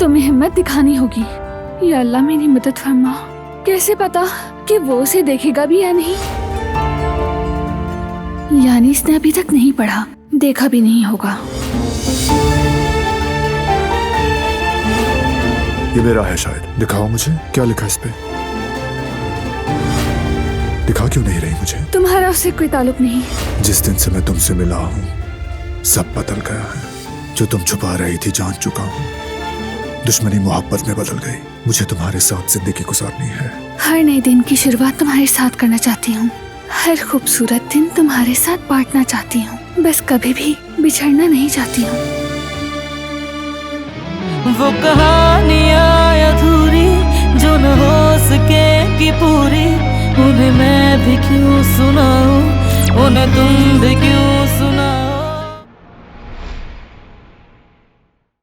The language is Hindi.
तुम्हें हिम्मत दिखानी होगी। या अल्लाह मेरी मदद फरमा। कैसे पता कि वो उसे देखेगा भी या नहीं? यानी इसने अभी तक नहीं पढ़ा, देखा भी नहीं होगा। ये मेरा है शायद। दिखाओ मुझे, क्या लिखा इस पे? दिखा क्यों नहीं रही मुझे? तुम्हारा उससे कोई ताल्लुक नहीं। जिस दिन से मैं तुमसे मिला हूँ सब बदल गया है। जो तुम छुपा रही थी जान चुका हूँ। दुश्मनी मोहब्बत में बदल गई। मुझे तुम्हारे साथ जिंदगी गुजारनी है। हर नए दिन की शुरुआत तुम्हारे साथ करना चाहती हूँ। हर खूबसूरत दिन तुम्हारे साथ बांटना चाहती हूँ। बस कभी भी बिछड़ना नहीं चाहती हूँ। वो कहानियाँ अधूरी जो न हो सकेगी पूरी, उन्हें मैं भी क्यों सुनाऊं, उन्हें तुम भी क्यों